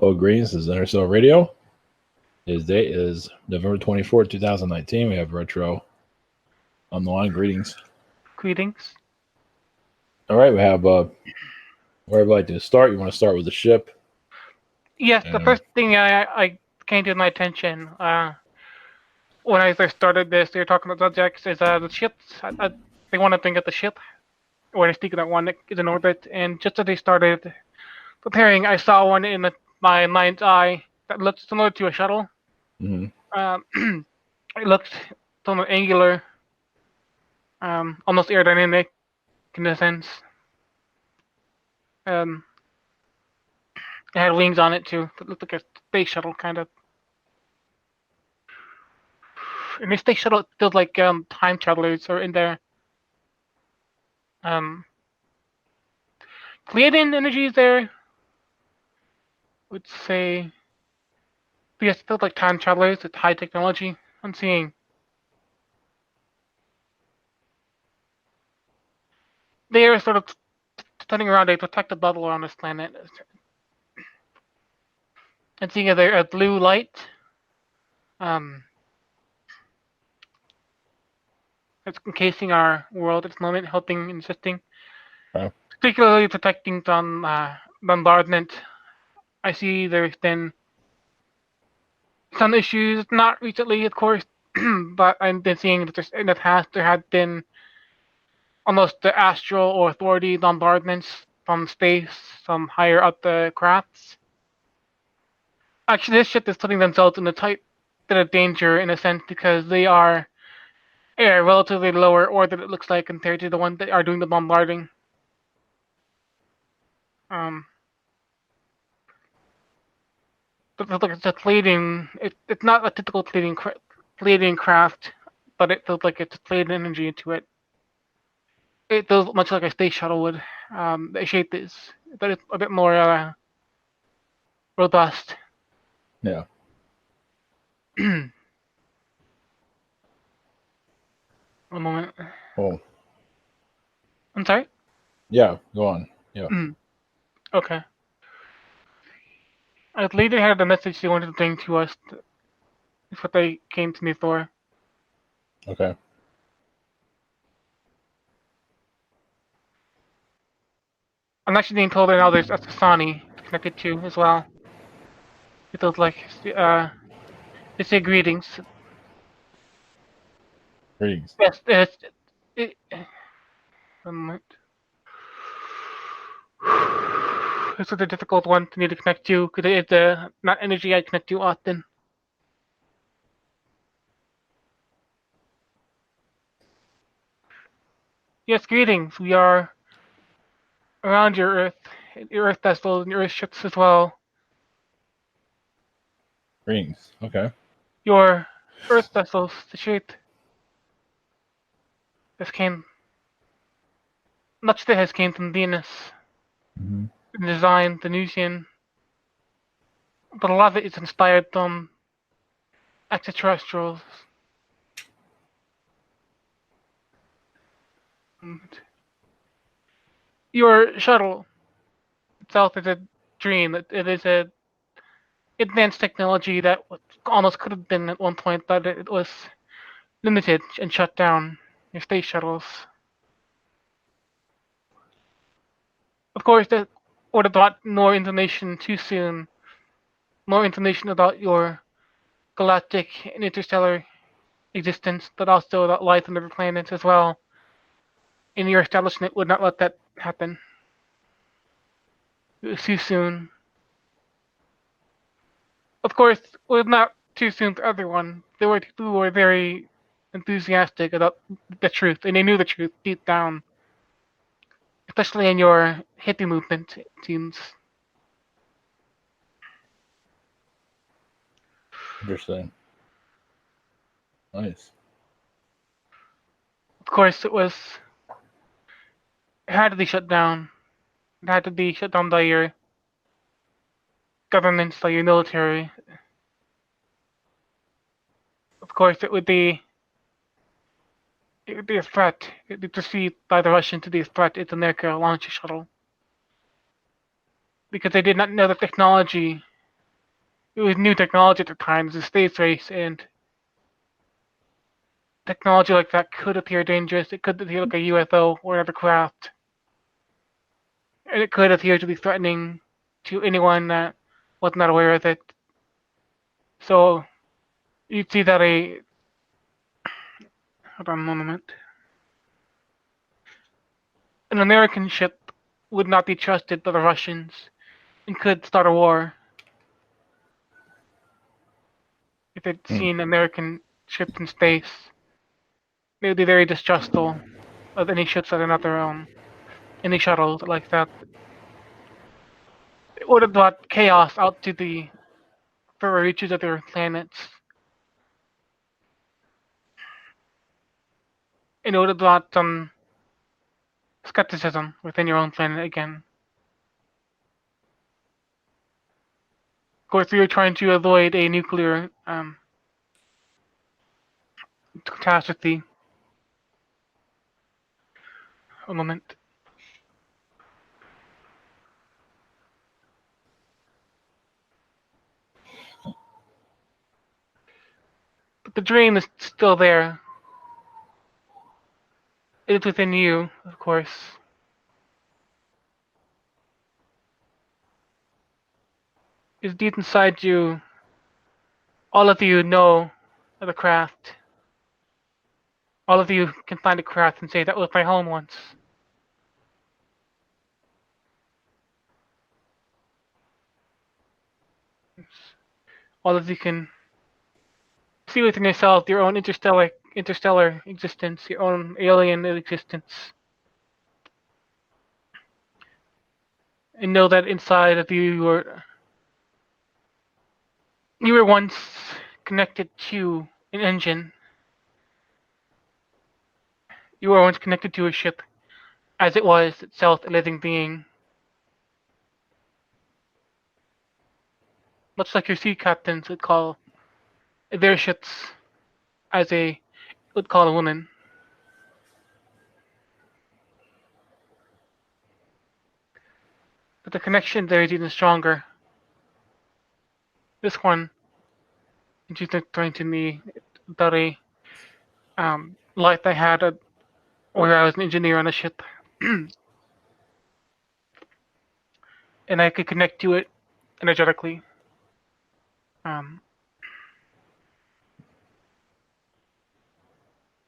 Well, greetings. This is Interstellar Radio. His date is November 24th, 2019. We have Retro on the line. Greetings. Greetings. All right, we have where I'd like to start. You want to start with the ship? Yes, the first thing I came to my attention when I first started this, they were talking about subjects, is the ships. They want to think of the ship, or they're speaking of one that is in orbit, and just as they started preparing, I saw one in my mind's eye that looked similar to a shuttle. Mm-hmm. It looked somewhat angular, almost aerodynamic in a sense. It had wings on it too. It looked like a space shuttle kind of. And the space shuttle feels like time travelers are in there. Pleiadian energy is there. I would say, but yes, it feels like time travelers with high technology. I'm seeing. They are sort of turning around a protective bubble around this planet. And seeing a blue light. It's encasing our world at this moment, helping and assisting. Wow. Particularly protecting from bombardment. I see there's been some issues, not recently, of course, but I've been seeing that in the past there had been almost the astral or authority bombardments from space, from higher up the crafts. Actually, this ship is putting themselves in a tight bit of danger in a sense because they are a relatively lower orbit, it looks like, compared to the ones that are doing the bombarding. But it's a Pleiadian. It's not a typical Pleiadian craft, but it feels like it's Pleiadian energy into it. It feels much like a space shuttle would. The shape is, but it's a bit more robust. Yeah. One moment. Oh. I'm sorry? Yeah, go on. Yeah. Okay. I believe they had a message they wanted to bring to us. That's what they came to me for. Okay. I'm actually being told that now there's a Sasani connected to as well. It feels like, they say greetings. Greetings. Yes, one moment. This is a difficult one to need to connect to because it's not energy I connect to often. Yes, greetings. We are around your Earth vessels, and your Earth ships as well. Greetings. Okay. Your Earth vessels, the shape this came, much of it has came from Venus. Mm-hmm. The design, Venusian, but a lot of it is inspired from extraterrestrials. Your shuttle itself is a dream. It is a advanced technology that almost could have been at one point, but it was limited and shut down. Your space shuttles. Of course, that would have brought more information too soon. More information about your galactic and interstellar existence, but also about life on other planets as well. And your establishment would not let that happen. It was too soon. Of course, it was not too soon for everyone. There were people who were very enthusiastic about the truth, and they knew the truth deep down. Especially in your hippie movement, it seems. Interesting. Nice. Of course, it had to be shut down. It had to be shut down by your governments, by your military. Of course, it would be a threat. It would be perceived by the Russians to be a threat if America launched a shuttle. Because they did not know the technology it was new technology at the time. It was a space race, and technology like that could appear dangerous. It could appear like a UFO or another craft, and it could appear to be threatening to anyone that was not aware of it. So you'd see that hold on one moment. An American ship would not be trusted by the Russians and could start a war if they'd seen American ships in space. They would be very distrustful of any ships that are not their own, any shuttles like that. It would have brought chaos out to the further reaches of their planets, and it would have brought some skepticism within your own planet again. Of course, we were trying to avoid a nuclear catastrophe. A moment. But the dream is still there. It is within you, of course. It's deep inside you. All of you know of the craft. All of you can find a craft and say, that was my home once. All of you can see within yourself your own interstellar existence, your own alien existence. And know that inside of you you were once connected to an engine. You were once connected to a ship, as it was itself a living being. Much like your sea captains would call their ships would call a woman. But the connection there is even stronger. This one, she's talking to me about a life I had where I was an engineer on a ship. And I could connect to it energetically. One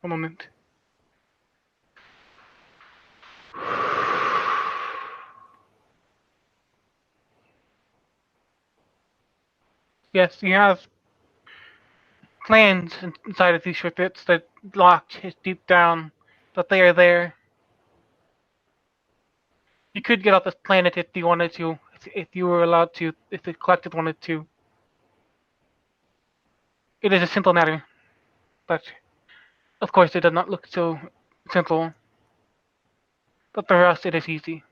moment. Yes, you have plans inside of these shipwrecks that locked deep down, but they are there. You could get off this planet if you wanted to, if you were allowed to, if the collective wanted to. It is a simple matter, but of course it does not look so simple. But for us, it is easy.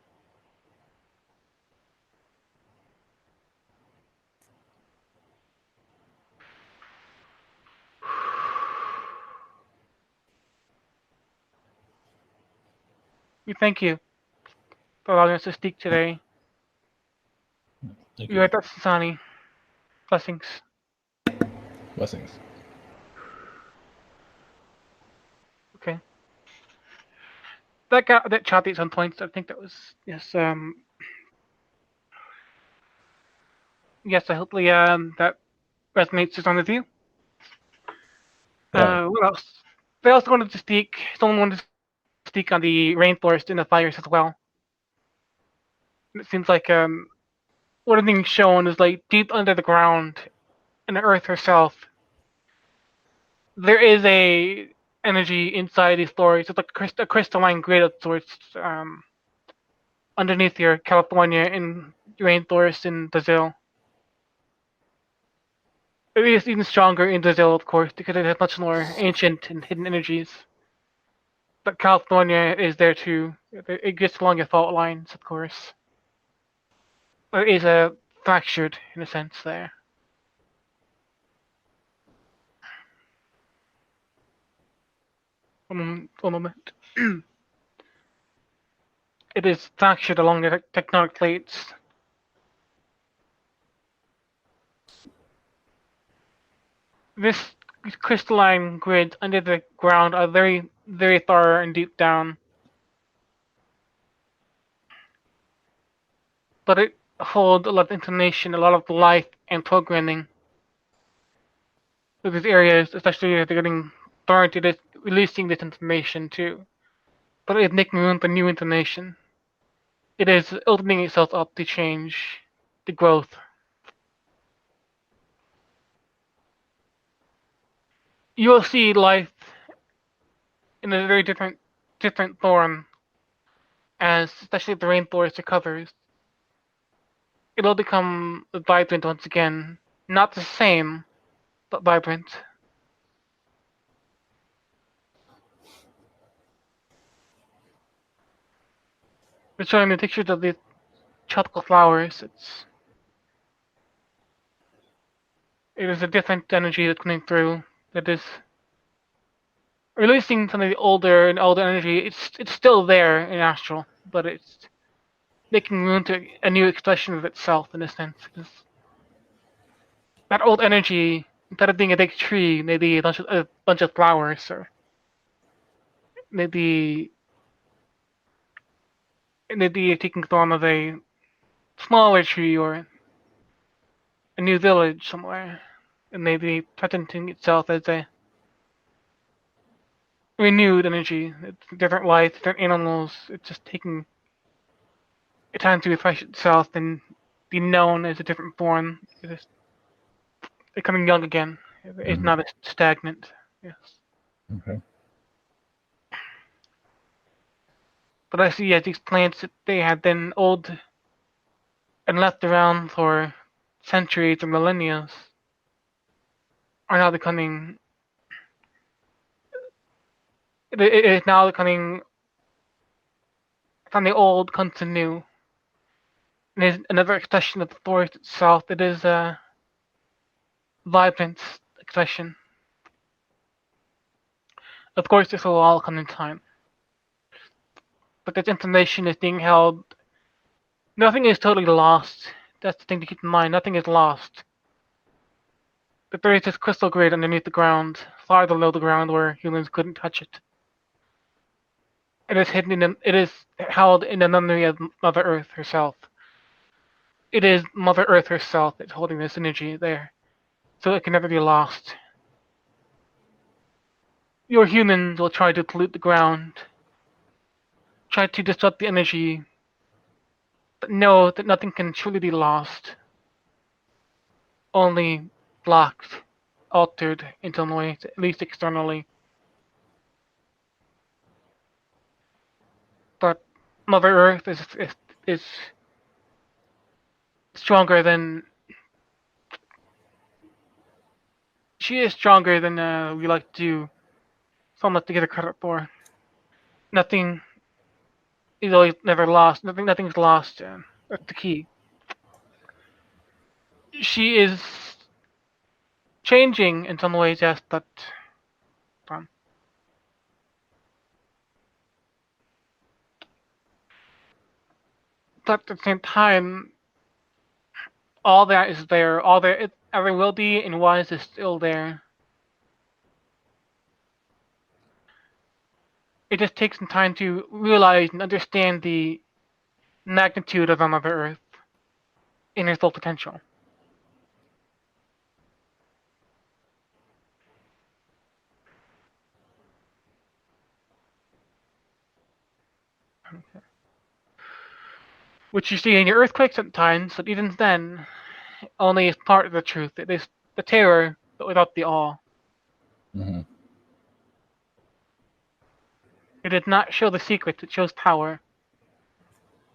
We thank you for allowing us to speak today. Thank You you. are Sasani. Blessings. Blessings. Okay. That got a bit choppy at some points. I think that was yes. Yes. Hopefully that resonates with some of you. Yeah. What else? They also wanted to speak. Someone wanted to speak on the rainforest and the fires as well. It seems like one of the things shown is like deep under the ground in the earth herself. There is a energy inside these stories. It's like a crystalline grid of sorts underneath your California and rainforest in Brazil. It is even stronger in Brazil, of course, because it has much more ancient and hidden energies. But California is there too. It gets along your fault lines, of course. There is a fractured, in a sense, there. One moment. It is fractured along the tectonic plates. This crystalline grids under the ground are very, very thorough and deep down, but it holds a lot of information, a lot of life and programming. So these areas, especially if they're getting burned, it is releasing this information too. But it's making room for new information. It is opening itself up to change, the growth. You will see life in a very different form, as especially the rainforest recovers. It'll become vibrant once again. Not the same, but vibrant. They're showing me pictures of these tropical flowers. It is a different energy that's coming through. That is releasing some of the older and older energy. It's still there in astral, but it's making room to a new expression of itself in a sense. That old energy, instead of being a big tree, maybe a bunch of flowers, or maybe taking the form of a smaller tree or a new village somewhere, and maybe presenting itself as a renewed energy. It's different life, different animals. It's just taking a time to refresh itself and be known as a different form. It is becoming young again. It's not as stagnant. Yes. Okay. But I see these plants that they had been old and left around for centuries or millennia are now becoming. It is now becoming from the old comes to new. And is another expression of the forest itself. It is a vibrant expression. Of course, this will all come in time. But this information is being held. Nothing is totally lost. That's the thing to keep in mind. Nothing is lost. But there is this crystal grid underneath the ground, far below the ground where humans couldn't touch it. It is hidden it is held in the memory of Mother Earth herself. It is Mother Earth herself that's holding this energy there. So it can never be lost. Your humans will try to pollute the ground, try to disrupt the energy, but know that nothing can truly be lost. Only blocked, altered in some way, at least externally. But Mother Earth is stronger than. She is stronger than we like to so much to get her credit for. Nothing is always never lost. Nothing's lost. That's the key. She is changing in some ways, yes, but at the same time, all that is there. All there ever will be and was is still there. It just takes some time to realize and understand the magnitude of our Mother Earth in her full potential. Okay. Which you see in your earthquakes at times, but even then, only is part of the truth. It is the terror, but without the awe. Mm-hmm. It does not show the secrets, it shows power.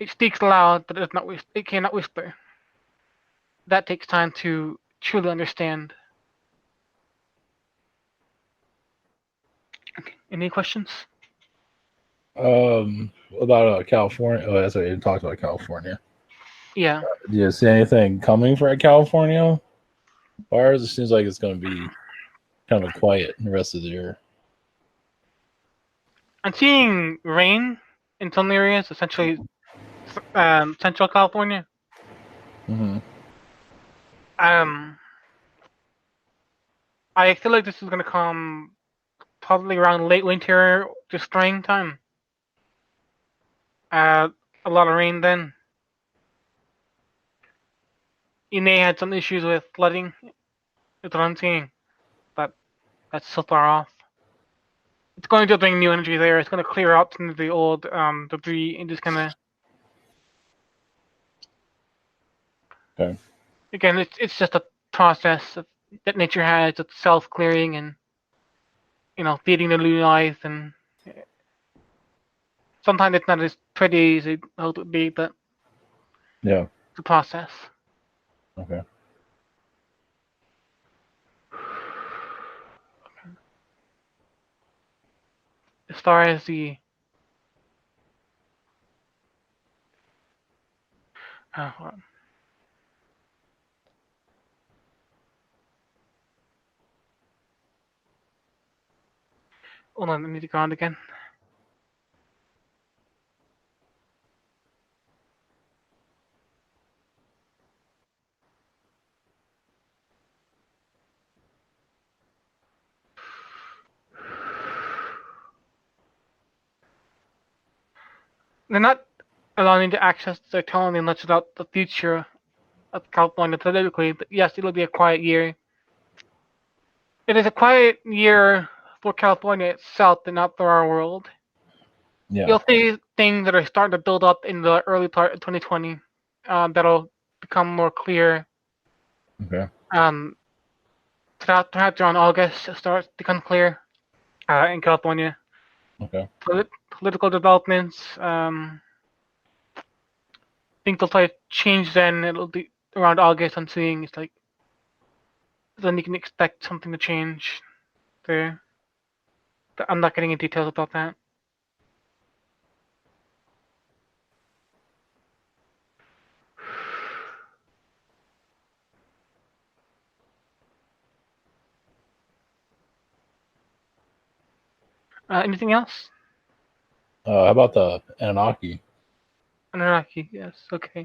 It speaks loud, but it cannot whisper. That takes time to truly understand. Okay. Any questions? About California. Oh, that's what you talked about California. Yeah. Do you see anything coming for California? Bars? It seems like it's going to be kind of quiet the rest of the year. I'm seeing rain in some areas, essentially Central California. Mm-hmm. I feel like this is gonna come probably around late winter to spring time. A lot of rain then. You may had some issues with flooding, that's what I'm seeing, but that's so far off. It's going to bring new energy there. It's going to clear out some of the old debris and just kind of. Okay. Again, it's just a process that nature has. It's self-clearing and feeding the new life, and sometimes it's not as pretty as it would be, but Yeah. it's a process. Okay. As far as the hold on. Hold on, I need to go on again. They're not allowing to access their tone unless about the future of California politically, but yes, it'll be a quiet year. It is a quiet year for California itself, and not for our world. Yeah. You'll see things that are starting to build up in the early part of 2020 that'll become more clear. Okay. Perhaps around August, it starts to become clear in California. Okay. Political developments, things will try to change then. It'll be around August, I'm seeing. It's like, then you can expect something to change there. But I'm not getting into details about that. Anything else? How about the Anunnaki? Annunaki, yes, okay.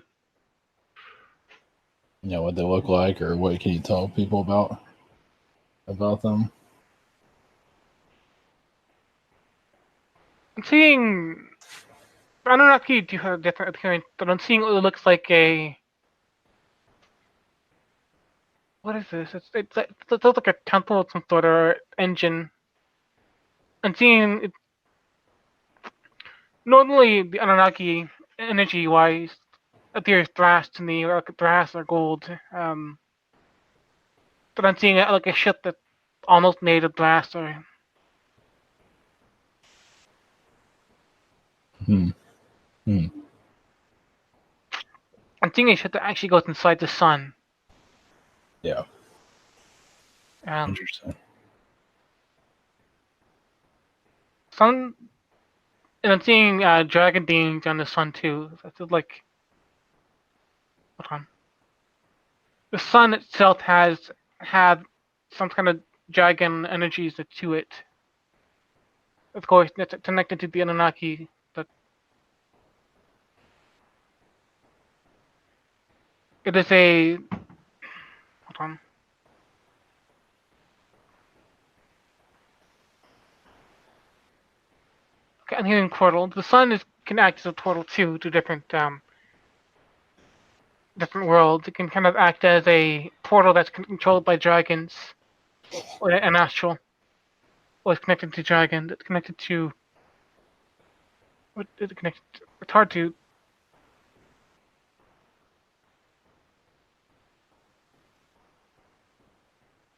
What they look like, or what can you tell people about them? I'm seeing Annunaki do have different appearance, but I'm seeing it looks like a. What is this? It looks like a temple of some sort or engine. I'm seeing it. Normally, the Anunnaki, energy-wise, appears brass to me, or like brass or gold. But I'm seeing it like a ship that's almost made of brass, or Hmm. Hmm. I'm seeing a ship that actually goes inside the sun. Yeah. Um, Interesting. sun, and I'm seeing dragon beings on the sun too. That's like, hold on. The sun itself has had some kind of dragon energies to it. Of course, it's connected to the Anunnaki, but it is a. Hold on. Okay, I'm hearing portal. The sun can act as a portal too to different worlds. It can kind of act as a portal that's controlled by dragons, or an astral, or it's connected to dragons. It's connected to. What is it connected to? It's hard to.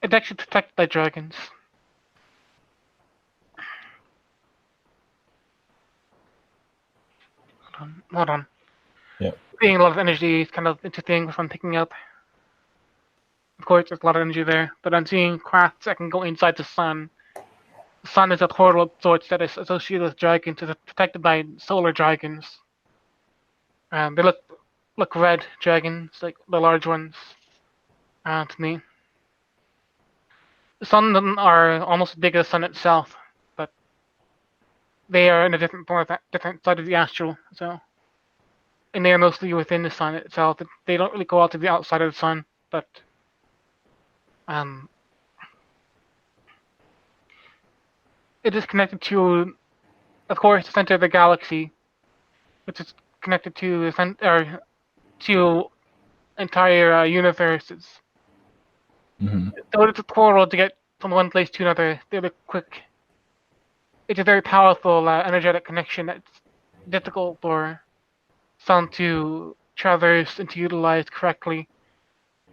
It's actually protected by dragons. Hold on. Yeah. Being a lot of energy is kind of interesting if I'm picking up. Of course, there's a lot of energy there, but I'm seeing crafts that can go inside the sun. The sun is a portal of sorts that is associated with dragons. It's protected by solar dragons. They look red dragons, like the large ones. To me, the sun are almost as big as the sun itself, but they are in a different part, different side of the astral. So, and they are mostly within the sun itself. They don't really go out to the outside of the sun, but it is connected to, of course, the center of the galaxy, which is connected to to entire universes. Hmm. So it's a portal to get from one place to another. They're quick. It's a very powerful energetic connection that's difficult for some to traverse and to utilize correctly.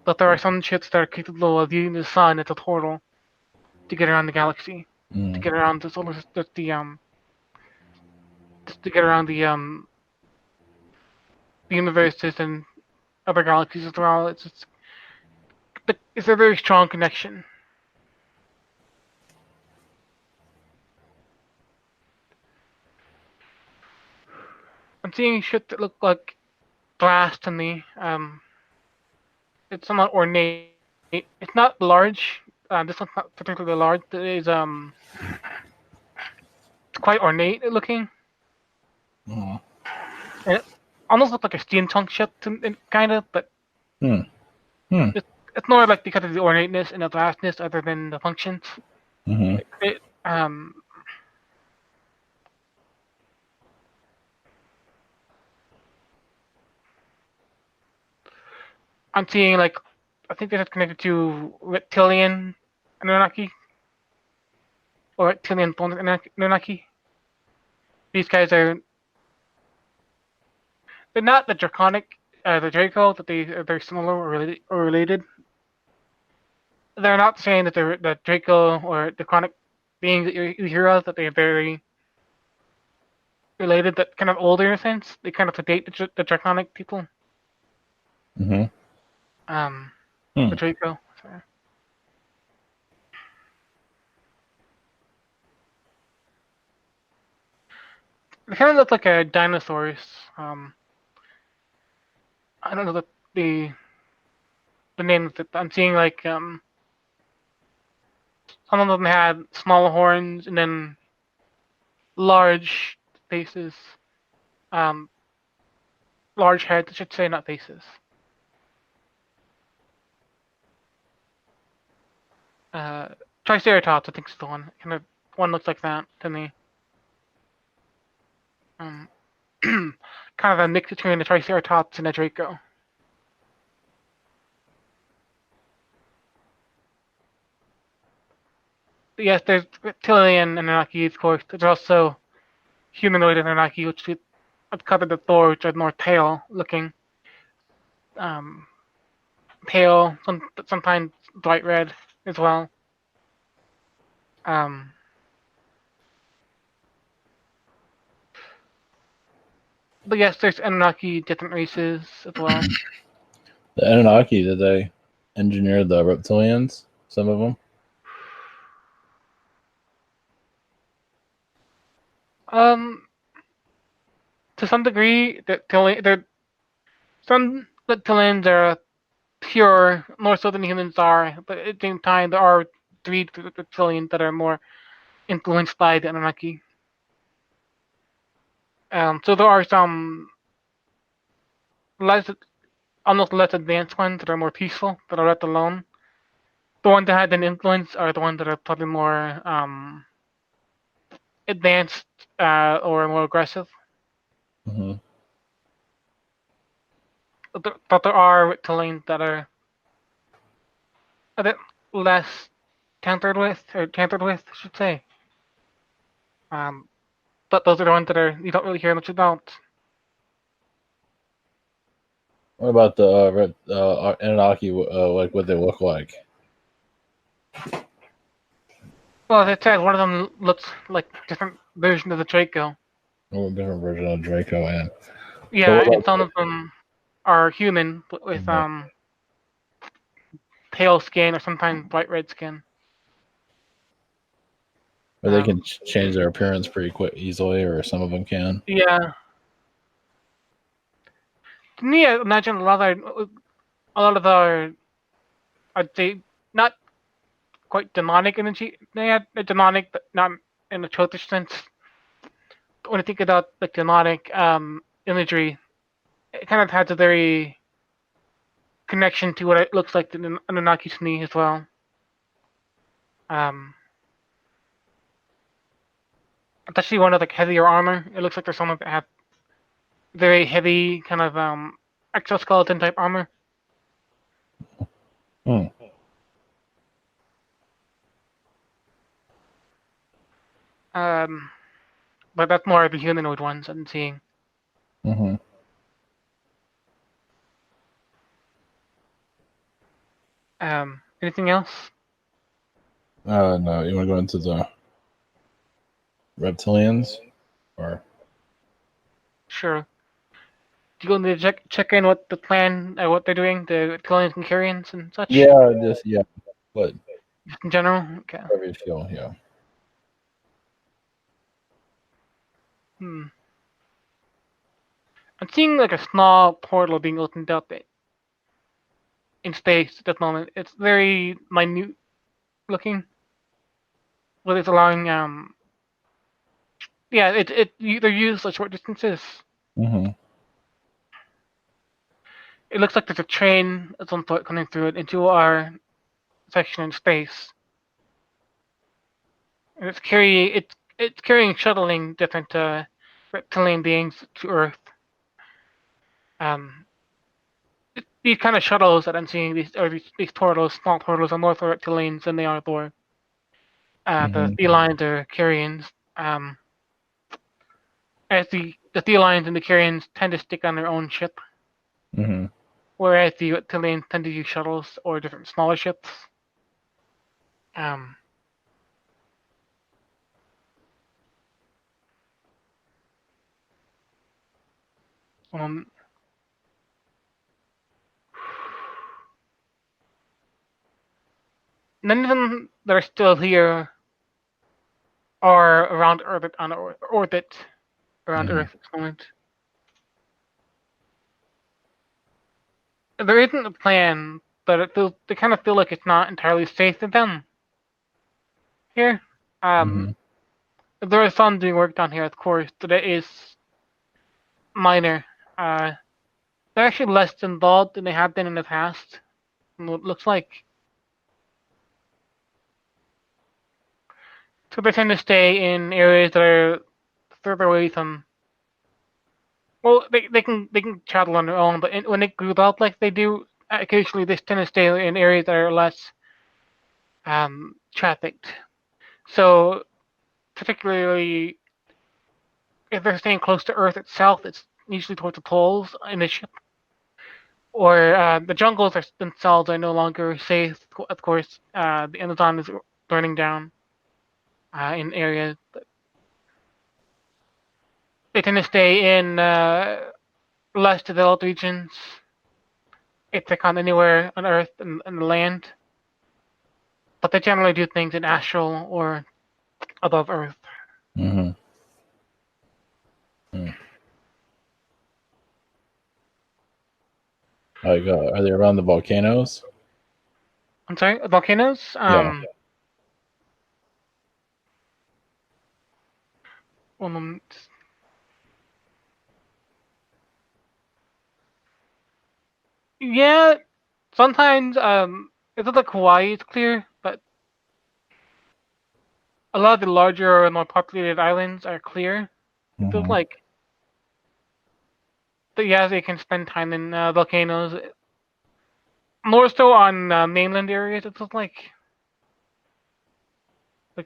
But there are some ships that are capable of using the sun as a portal to get around the galaxy, to Mm. get around the solar, just to get around the universes and other galaxies as well. It's a very strong connection. I'm seeing ships that look like glass to me. It's somewhat ornate. It's not large. This one's not particularly large. It is it's quite ornate looking. Uh-huh. And it almost looks like a steampunk ship, kind of, but Hmm. Hmm. it's more like because of the ornateness and the vastness, other than the functions. Hmm. It, I'm seeing like I think this is connected to Reptilian Annunaki or Reptilian Thorn Annunaki. These guys they're not the Draconic the Draco, that they are very similar or related. They're not saying that they're the Draco or Draconic beings that you hear of, that they're very related, that kind of older in a sense. They kind of predate the Draconic people. Hmm. Um, Hmm. the Draco. Sorry. They kind of look like a dinosaurs. Um, I don't know the the names that I'm seeing. Like some of them had small horns and then large faces. Um, large heads, I should say, not faces. Uh, Triceratops, I think is the one. Kind of one looks like that to me. Um, kind of a mix between the Triceratops and the Draco. But yes, there's reptilian Anunnaki, of course. There's also humanoid Anunnaki, which I've covered the Thor, which are more pale looking. Um, pale, sometimes bright red as well. Um, but yes, there's Anunnaki, different races as well. The Anunnaki, did they engineer the reptilians? Some of them. Um, to some degree, some reptilians are pure, more so than humans are, but at the same time, there are three reptilians that are more influenced by the Anunnaki. So there are some less, almost less advanced ones that are more peaceful, that are left alone. The ones that had an influence are the ones that are probably more advanced or more aggressive. Hmm. But there are reptilians that are a bit less tampered with, I should say. Um, but those are the ones that are you don't really hear much about. What about the Anunnaki? Like what they look like? Well, as I said, one of them looks like different version of the Draco. A different version of Draco, and so Yeah, what and about? some of them are human but with Mhm. pale skin or sometimes bright red skin. Or they can change their appearance pretty quick, easily, or some of them can. Yeah, to me, I imagine a lot of our, I'd say, not quite demonic energy. They had a demonic, but not in a childish sense. But when I think about like demonic imagery, it kind of has a very connection to what it looks like in Anunnaki to me as well. Um, It's actually one of the heavier armor. It looks like there's someone that have very heavy kind of exoskeleton type armor. Hmm. But that's more the humanoid ones I'm seeing. Mm-hmm. Anything else? No, you want to go into the Reptilians? Or Sure. Do you want to check in what the plan, what they're doing, the Reptilians and Carrions and such? yeah, but Just in general? Okay. whatever you feel, yeah. I'm seeing like a small portal being opened up in space at this moment. It's very minute looking, but it's allowing they're used at short distances. Mm-hmm. It looks like there's a train at some point coming through it into our section in space. And it's carrying shuttling different reptilian beings to Earth. These kind of shuttles that I'm seeing, these portals, small portals, are more for reptilians than they are for the Mm-hmm. felines or carrions. As the felines and the carrions tend to stick on their own ship, Mm-hmm. whereas the reptilians tend to use shuttles or different smaller ships. Um, um, None of them that are still here are around orbit on orbit around Mm-hmm. Earth at the moment. There isn't a plan, but they kind of feel like it's not entirely safe for them here. Mm-hmm. There is some being worked on here, of course, but it is minor. Uh, they're actually less involved than they have been in the past. It looks like. So they tend to stay in areas that are further away from. Well, they can travel on their own, but when they group out like they do, occasionally they tend to stay in areas that are less trafficked. So particularly if they're staying close to Earth itself, it's usually towards the poles in the ship. Or the jungles themselves are no longer safe. Of course, the Amazon is burning down in areas. They tend to stay in less developed regions if they can anywhere on Earth and the land. But they generally do things in astral or above Earth. Mm-hmm. Mm. Like, are they around the volcanoes? I'm sorry, volcanoes? Yeah. One moment. Yeah, sometimes it looks like Hawaii is clear, but a lot of the larger and more populated islands are clear. It feels Mm-hmm. like, but yeah, they can spend time in volcanoes. More so on mainland areas. It feels like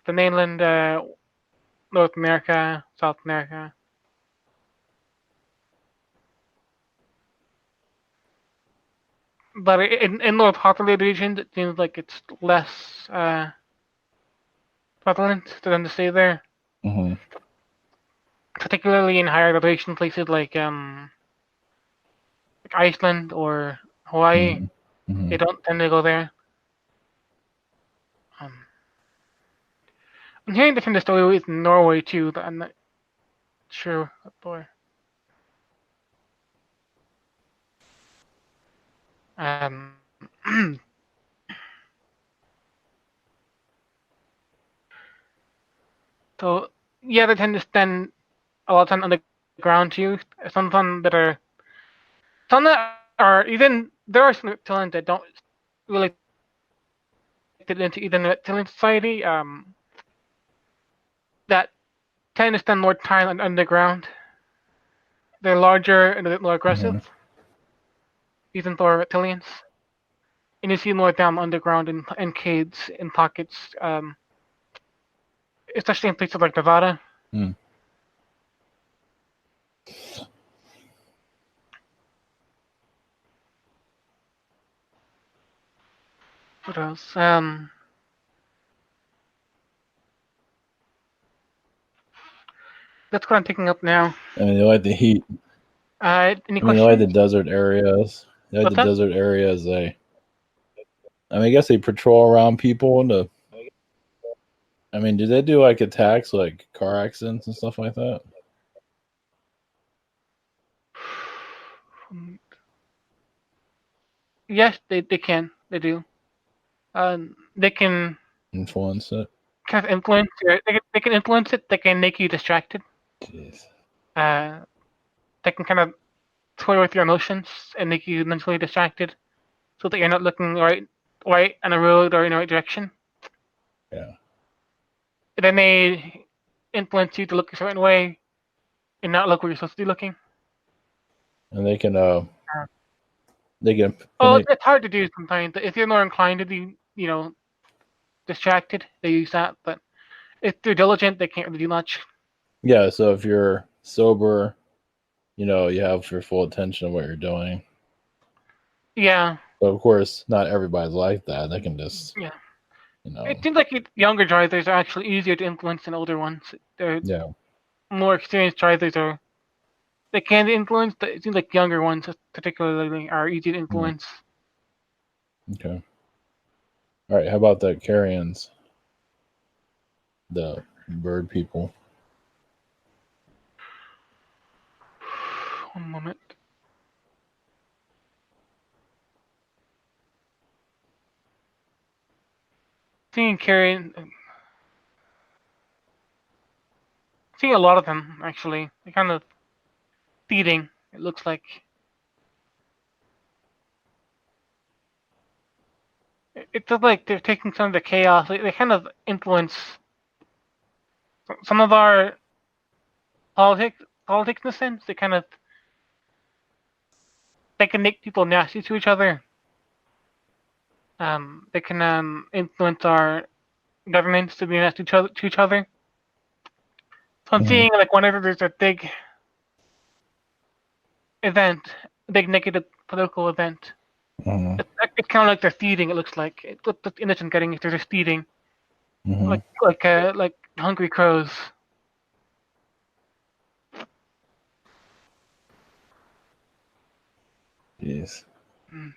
the mainland, North America, South America. But in more populated regions, it seems like it's less prevalent for them to stay there. Mm-hmm. Particularly in higher elevation places like Iceland or Hawaii, Mm-hmm. Mm-hmm. they don't tend to go there. Um, I'm hearing different stories in Norway too, but I'm not sure what for. Um, so yeah, they tend to spend a lot of time on the ground too. Some that are even there are some reptilians that don't really fit into even reptilian society. That tend to spend more time underground. They're larger and a bit more aggressive, even for reptilians. And you see more down underground in caves, in pockets, especially in places like Nevada. Mm. What else? That's what I'm picking up now. I mean, they like the heat. Any I mean, they questions? like the desert areas. They like What's the that? desert areas. I mean, I guess they patrol around people I mean, do they do like attacks, like car accidents and stuff like that? Yes, they can. They do. They can Influence it? kind of influence. They can influence it. They can make you distracted. Jeez. Uh, they can kind of toy with your emotions and make you mentally distracted, so that you're not looking right on a road or in the right direction. Yeah. They may influence you to look a certain way and not look where you're supposed to be looking. And they can can Oh, they, it's hard to do sometimes. If you're more inclined to be, distracted, they use that. But if they're diligent, they can't really do much. yeah, so if you're sober, you have your full attention of what you're doing. Yeah, But of course, not everybody's like that. They can just, yeah. you know, It seems like younger drivers are actually easier to influence than older ones. They're yeah. more experienced drivers are they can be influenced, but it seems like younger ones particularly are easy to Mm, influence. okay. All right. How about the carrions, the bird people? One moment. Seeing carrying, seeing a lot of them actually. They're kind of feeding. It looks like it feels like they're taking some of the chaos. They kind of influence some of our politics in a sense. They can make people nasty to each other. They can influence our governments to be nasty to each other. So I'm Mhm. seeing like whenever there's a big event, a big negative political event, Mhm. it's kind of like they're feeding. It looks like what the image I'm getting is they're just feeding, Mhm. like hungry crows. Jeez. Mm,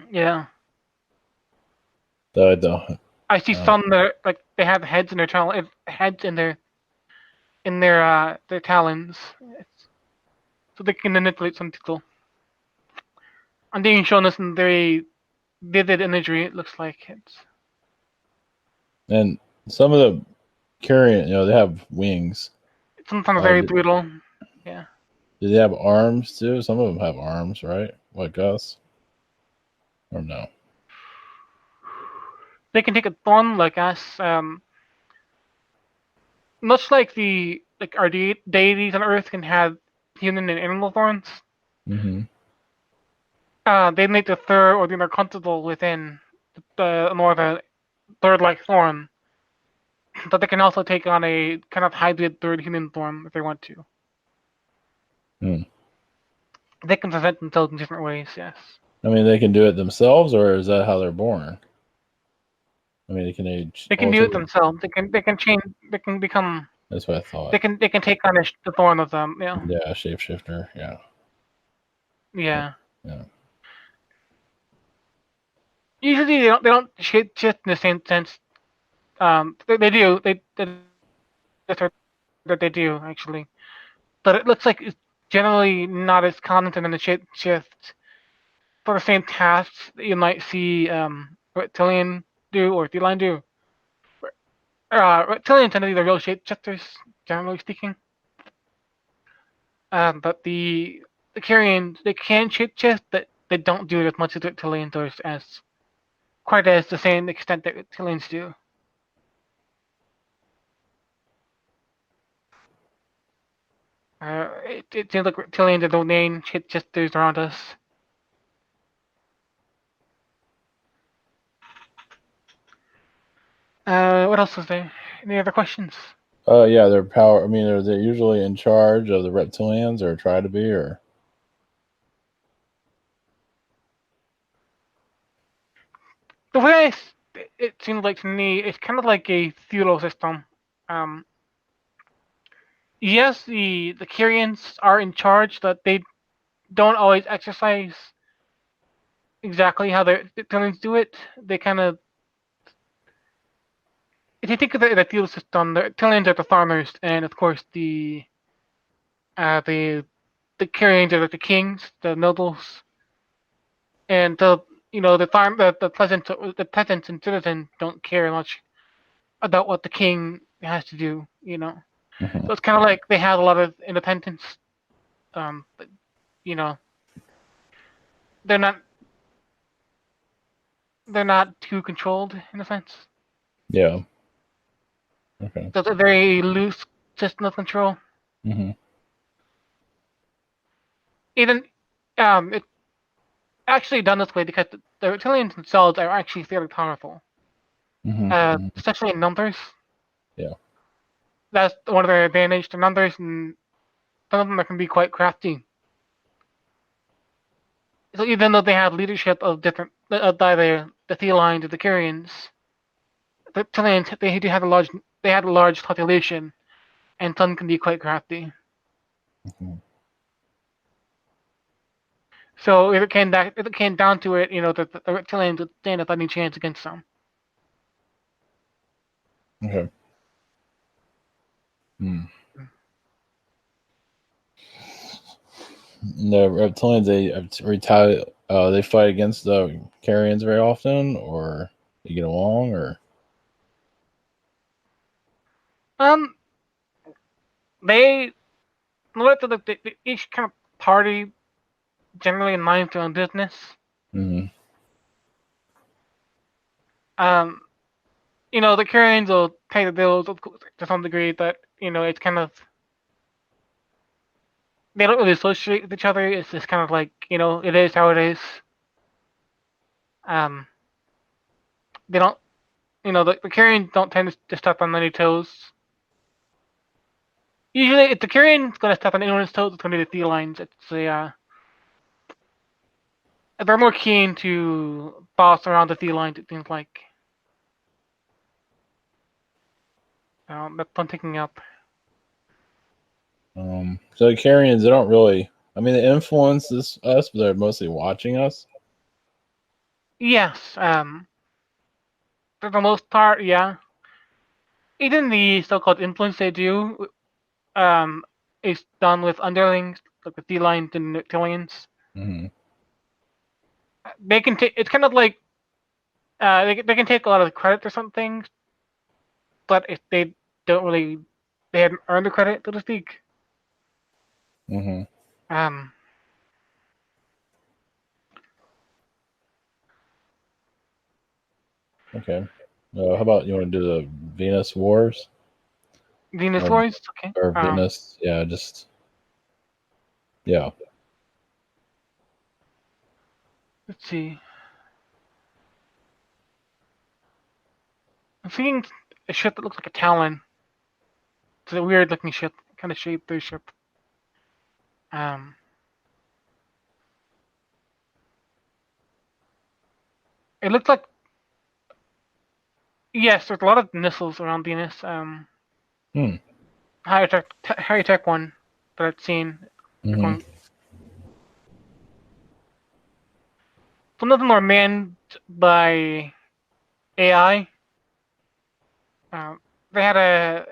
yeah, The I see uh, some that like they have heads in their heads in their talons, so they can manipulate some people. I'm being shown this in very vivid imagery. It looks like it's and some of the carrion, they have wings. sometimes Uh, very do, brutal. Yeah, do they have arms too? Some of them have arms, right? Like us, or no? they can take a thorn like us. Much like our deities on Earth can have human and animal thorns. Mm-hmm. They make the third or the intercontinental within the more of a third-like thorn, but they can also take on a kind of hybrid third human form if they want to. Mm. They can present themselves in different ways. Yes, I mean, they can do it themselves, or is that how they're born? I mean, they can age, they can do alter it them. themselves. They can change. They can become. That's what I thought. They can take on the thorn of them. Yeah, Yeah, shapeshifter. Yeah, yeah. yeah. Usually they don't shift in the same sense. They do. That's that they do actually, but it looks like it's generally not as common in the shift for the same tasks that you might see reptilian do or feline do. Reptilians tend to be the real shapeshifters, generally speaking. But the carrions they can shapeshift, but they don't do it as much as reptilians or as quite as the same extent that reptilians do. It seems like reptilians are domain shit just there's around us. What else is there? Any other questions? Yeah, their power. I mean, are they usually in charge of the reptilians, or try to be, or? The way it seems like to me, it's kind of like a feudal system. Um, yes, the Kyrians are in charge, but they don't always exercise exactly how the reptilians do it. They kind of, if you think of the feudal system, the reptilians are the farmers, and of course uh, the the Kyrians are like the kings, the nobles, and the peasants and citizens don't care much about what the king has to do. Mhm. So it's kind of like they have a lot of independence. But, you know, they're not they're not too controlled in a sense. Yeah. Okay. So it's a very loose system of control. Hmm. Even it's actually done this way because the reptilians themselves are actually fairly powerful, Hmm. Hmm. especially in numbers. Yeah. That's one of their advantage to numbers, and some of them can be quite crafty. So even though they have leadership of different by the Thelines and the Kyrians, the reptilians they had a large population, and some can be quite crafty. Mhm. So if it came down to it, the reptilians would stand a fighting chance against them. Okay. Hmm. The reptilians, they retaliate. They fight against the carrions very often, or they get along, or. Um, they let each kind of party generally minds their own business. Hmm. Um, the Kyrians will pay the bills to some degree, but it's kind of they don't really associate with each other. It's just kind of like it is how it is. Um, they don't, the Kyrians don't tend to step on any toes. Usually, if the Kyrian's gonna step on anyone's toes, it's gonna be the felines. They're more keen to boss around the felines. It seems like. That's what I'm picking up. So the carrions, they don't really. I mean, they influence us, but they're mostly watching us. Yes. For the most part, yeah. Even the so-called influence they do, is done with underlings like the felines and reptilians. Hmm. They can take. It's kind of like they can take a lot of the credit for some things, but if they don't really, they haven't earned the credit, so to speak. Hmm. Um, Okay. How about you want to do the Venus Wars, or Venusaurs, okay. Venus? Yeah, just yeah. Let's see. I'm seeing a ship that looks like a talon. It's a weird looking ship, kind of shaped their ship. Um, it looks like yes, there's a lot of missiles around Venus. Hmm. High tech one that I've seen. They're Hmm. going. Some of them are manned by AI. They had a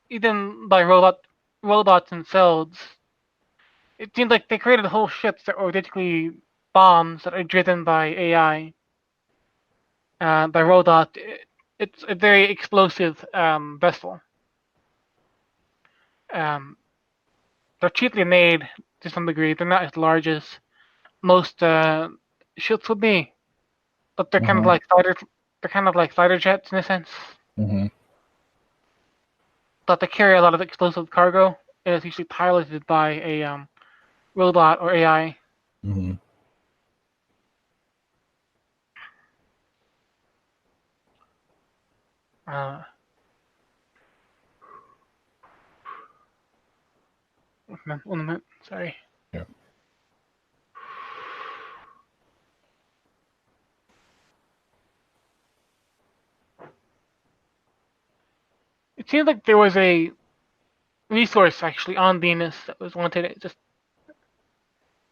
even by robots themselves. It seems like they created whole ships that were basically bombs that are driven by AI. By robot, it's a very explosive vessel. Um, they're cheaply made to some degree. They're not as large as most ships would be, but they're kind of Hmm. like fighter. They're kind of like fighter jets in a sense, Hmm. but they carry a lot of explosive cargo. and it's usually piloted by a robot or AI. Mm-hmm. Uh, 1 minute, sorry. Yeah. It seems like there was a resource actually on Venus that was wanted. It's just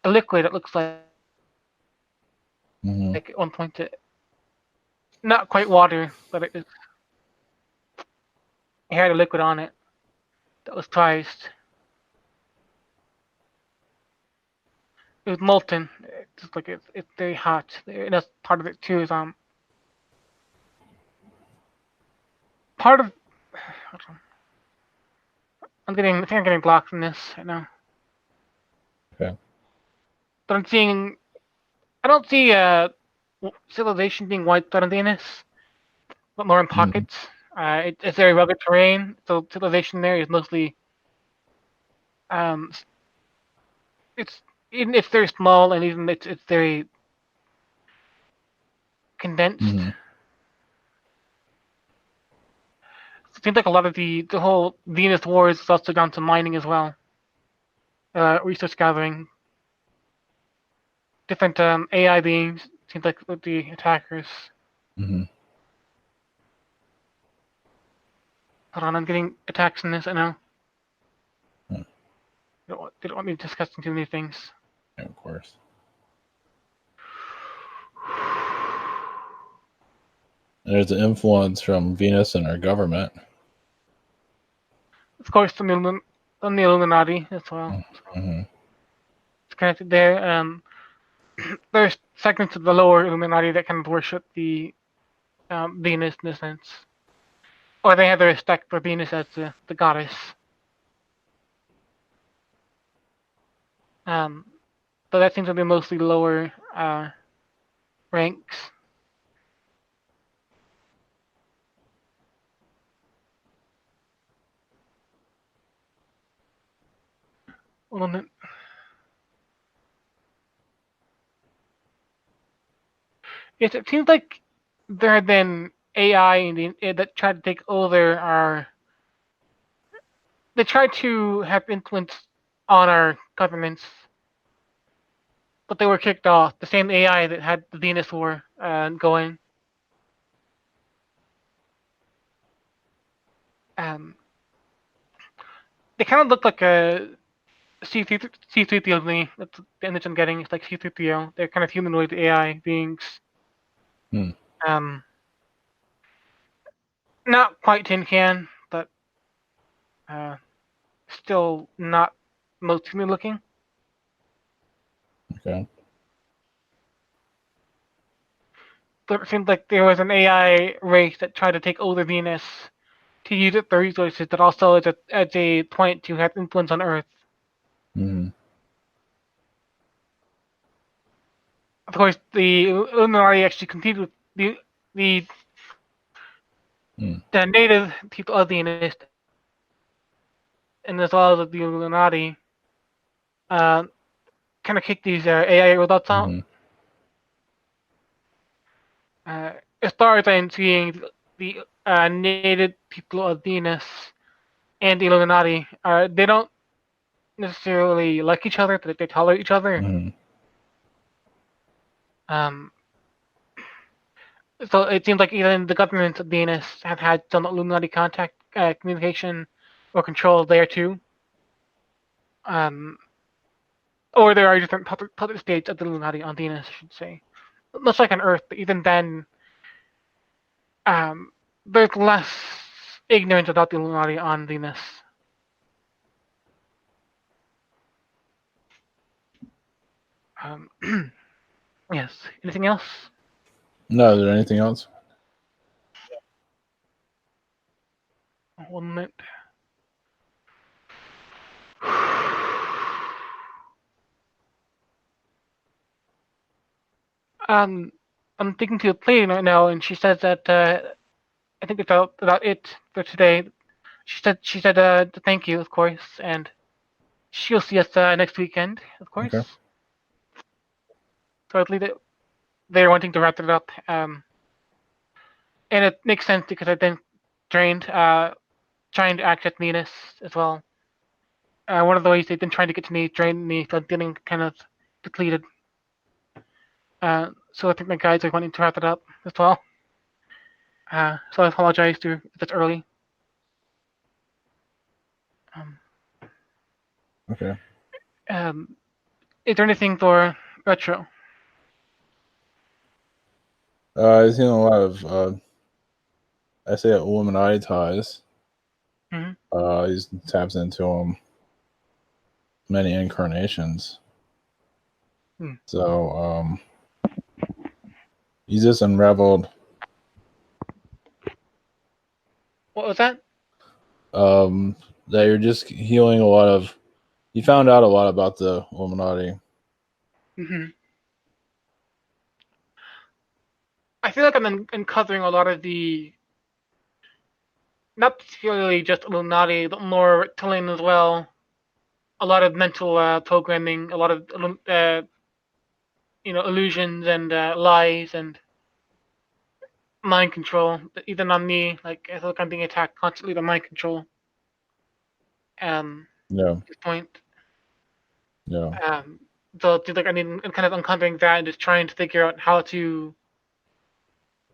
a liquid. It looks like Mm-hmm. at one point, not quite water, but it had a liquid on it that was prized. It was molten. It's just like it's very hot. And that's part of it too. Is part of. I think I'm getting blocked from this right now. Okay. But I'm seeing. I don't see civilization being wiped out on Venus, but more in Mm-hmm. pockets. It's very rugged terrain, so civilization there is mostly um. It's even it's very small and even it's very condensed. Mm-hmm. It seems like a lot of the whole Venus wars is also down to mining as well. Resource gathering. Different AI beings. Seems like with the attackers. Mm-hmm. Hold on, I'm getting attacks in this. I know. Yeah. They don't want me discussing too many things. Yeah, of course. There's an influence from Venus and our government. Of course, from the Illuminati as well. So Mm-hmm. it's connected there. There's segments of the lower Illuminati that kind of worship the Venus in a sense, or they have the respect for Venus as the goddess. But that seems to be mostly lower ranks. Well, yes, it seems like there have been AI that tried to take over our. They tried to have influence on our governments, but they were kicked off. The same AI that had the Venus War going. Um, they kind of look like a C3PO to me. That's the image I'm getting. It's like C3PO. They're kind of humanoid AI beings. Hmm. Um, not quite tin can, but uh, still not most human looking. Okay. But it seems like there was an AI race that tried to take over Venus to use it for resources, but also as a point to have influence on Earth. Mm-hmm. Of course, the Illuminati actually competed with the Mm. the native people of Venus, and as well as the Illuminati, uh, kind of kicked these AI robots out. Mm-hmm. As far as I'm seeing, the native people of Venus and the Illuminati, they don't necessarily like each other, but they tolerate each other. Mm-hmm. Um, so it seems like even the government of Venus have had some Illuminati contact, communication, or control there too. Um, or there are different puppet states of the Illuminati on Venus, I should say. Much like on Earth, but even then, um, there's less ignorance about the Illuminati on Venus. Um, yes. Anything else? No, is there anything else? 1 minute. Um, I'm thinking to a plane right now, and she says that I think about it for today. She said thank you, of course, and she'll see us next weekend, of course. Okay. So I believe that they're wanting to wrap it up. And it makes sense because I've been trained trying to access Venus as well. One of the ways they've been trying to get to me, drain me, so I'm getting kind of depleted. So I think my guides are wanting to wrap it up as well. So I apologize if it's early. Okay. Is there anything for retro? I've seen a lot of I say Illuminati ties. Mm-hmm. He taps into them many incarnations. So he's just unraveled. What was that? That you're just healing a lot of. You found out a lot about the Illuminati. Mm-hmm. I feel like I'm uncovering a lot of the, not particularly just Illuminati, but more Reptilian as well. A lot of mental programming, a lot of illusions and lies and mind control, even on me. Like I feel like I'm being attacked constantly by mind control. Yeah. At this point. Yeah. So like I'm kind of uncovering that and just trying to figure out how to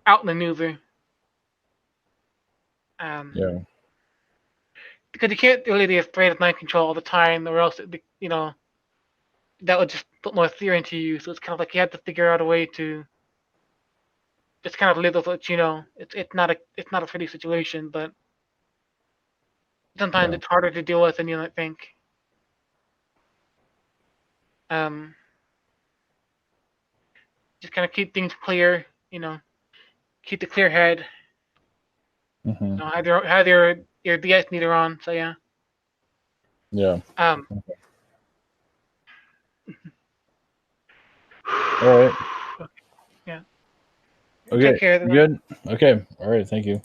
outmaneuver. Yeah. Because you can't really be afraid of mind control all the time, or else that would just put more fear into you. So it's kind of like you have to figure out a way to just kind of live with what you know. It's not a pretty situation, but sometimes Yeah. it's harder to deal with than you might think. Just kind of keep things clear, keep the clear head. Mm-hmm. Have your BS meter on. So yeah. Yeah. Um. All right. Yeah. Okay. Take care. Good. Okay. All right. Thank you.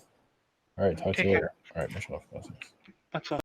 All right. Talk to Take you care. later. All right. Much love. Blessings. That's all.